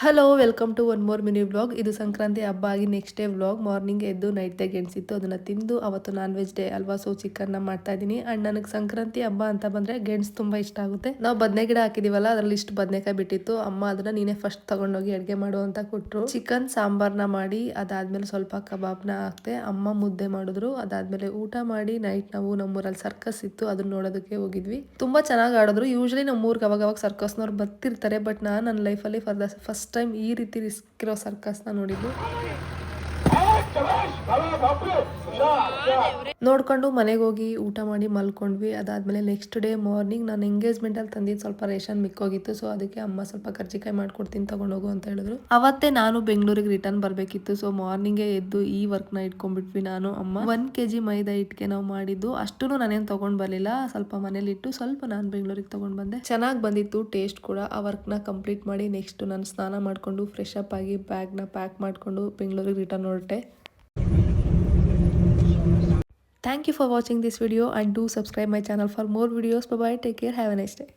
Hello welcome to one more mini vlog. ಇದು ಸಂಕ್ರಾಂತಿ ಹಬ್ಬ ಆಗಿ ನೆಕ್ಸ್ಟ್ ಡೇ ವ್ಲಾಗ್. ಮಾರ್ನಿಂಗ್ ಎದ್ದು ನೈಟ್ ಡೇ ಗೆಣಸಿತ್ತು, ಅದನ್ನು ತಿಂದು ಅವತ್ತು ನಾನ್ ವೆಜ್ ಡೇ ಅಲ್ವಾ, ಸೊ ಚಿಕನ್ನ ಮಾಡ್ತಾ ಇದ್ದೀನಿ. ಆ್ಯಂಡ್ ನನಗೆ ಸಂಕ್ರಾಂತಿ ಹಬ್ಬ ಅಂತ ಬಂದರೆ ಗೆಣಸು ತುಂಬ ಇಷ್ಟ ಆಗುತ್ತೆ. ನಾವು ಬದನೆ ಗಿಡ ಹಾಕಿದೀವಲ್ಲ, ಅದರಲ್ಲಿ ಇಷ್ಟು ಬದನೆಕಾಯಿ ಬಿಟ್ಟಿತ್ತು. ಅಮ್ಮ ಅದನ್ನು ನೀನೇ ಫಸ್ಟ್ ತಗೊಂಡೋಗಿ ಅಡುಗೆ ಮಾಡು ಅಂತ ಕೊಟ್ಟರು. ಚಿಕನ್ ಸಾಂಬಾರ್ನ ಮಾಡಿ ಅದಾದಮೇಲೆ ಸ್ವಲ್ಪ ಕಬಾಬ್ನ ಹಾಕ್ತೆ. ಅಮ್ಮ ಮುದ್ದೆ ಮಾಡಿದ್ರು. ಅದಾದಮೇಲೆ ಊಟ ಮಾಡಿ ನೈಟ್ ನಾವು ನಮ್ಮೂರಲ್ಲಿ ಸರ್ಕಸ್ ಇತ್ತು, ಅದನ್ನ ನೋಡೋದಕ್ಕೆ ಹೋಗಿದ್ವಿ. ತುಂಬ ಚೆನ್ನಾಗಿ ಆಡಿದ್ರು. ಯೂಶ್ವಲಿ ನಮ್ಮೂರಿಗೆ ಅವಾಗ ಸರ್ಕಸ್ನವ್ರು ಬರ್ತಿರ್ತಾರೆ, ಬಟ್ ನಾನು ನನ್ನ ಲೈಫಲ್ಲಿ ಫಾರ್ ದ ಫಸ್ಟ್ ಟೈಮ್ ಈ ರೀತಿ ರಿಸ್ಕ್ ಇರೋ ಸರ್ಕಸ್ನ ನೋಡಿದ್ದು. ನೋಡ್ಕೊಂಡು ಮನೆಗೆ ಹೋಗಿ ಊಟ ಮಾಡಿ ಮಲ್ಕೊಂಡ್ವಿ. ಅದಾದಮೇಲೆ ನೆಕ್ಸ್ಟ್ ಡೇ ಮಾರ್ನಿಂಗ್ ನಾನು ಎಂಗೇಜ್ಮೆಂಟಲ್ಲಿ ತಂದಿದ್ದು ಸ್ವಲ್ಪ ರೇಷನ್ ಮಿಕ್ಕೋಗಿತ್ತು, ಸೊ ಅದಕ್ಕೆ ಅಮ್ಮ ಸ್ವಲ್ಪ ಕರ್ಜಿಕಾಯಿ ಮಾಡ್ಕೊಡ್ತೀನಿ ತಗೊಂಡೋಗು ಅಂತ ಹೇಳಿದ್ರು. ಅವತ್ತೇ ನಾನು ಬೆಂಗಳೂರಿಗೆ ರಿಟರ್ನ್ ಬರಬೇಕಿತ್ತು, ಸೊ ಮಾರ್ನಿಂಗೇ ಎದ್ದು ಈ ವರ್ಕ್ನ ಇಟ್ಕೊಂಡ್ಬಿಟ್ವಿ. ನಾನು ಅಮ್ಮ 1 kg ಮೈದಾ ಹಿಟ್ಟಿಗೆ ನಾವು ಮಾಡಿದ್ದು. ಅಷ್ಟೂ ನಾನೇನು ತೊಗೊಂಡು ಬರಲಿಲ್ಲ, ಸ್ವಲ್ಪ ಮನೇಲಿಟ್ಟು ಸ್ವಲ್ಪ ನಾನು ಬೆಂಗಳೂರಿಗೆ ತೊಗೊಂಡು ಬಂದೆ. ಚೆನ್ನಾಗಿ ಬಂದಿತ್ತು ಟೇಸ್ಟ್ ಕೂಡ. ಆ ವರ್ಕ್ನ ಕಂಪ್ಲೀಟ್ ಮಾಡಿ ನೆಕ್ಸ್ಟ್ ನಾನು ಸ್ನಾನ ಮಾಡಿಕೊಂಡು ಫ್ರೆಶ್ ಅಪ್ ಆಗಿ ಬ್ಯಾಗ್ನ ಪ್ಯಾಕ್ ಮಾಡಿಕೊಂಡು ಬೆಂಗಳೂರಿಗೆ ರಿಟರ್ನ್ ಹೊರಟೆ. Thank you for watching this video and do subscribe my channel for more videos. Bye bye, take care, have a nice day.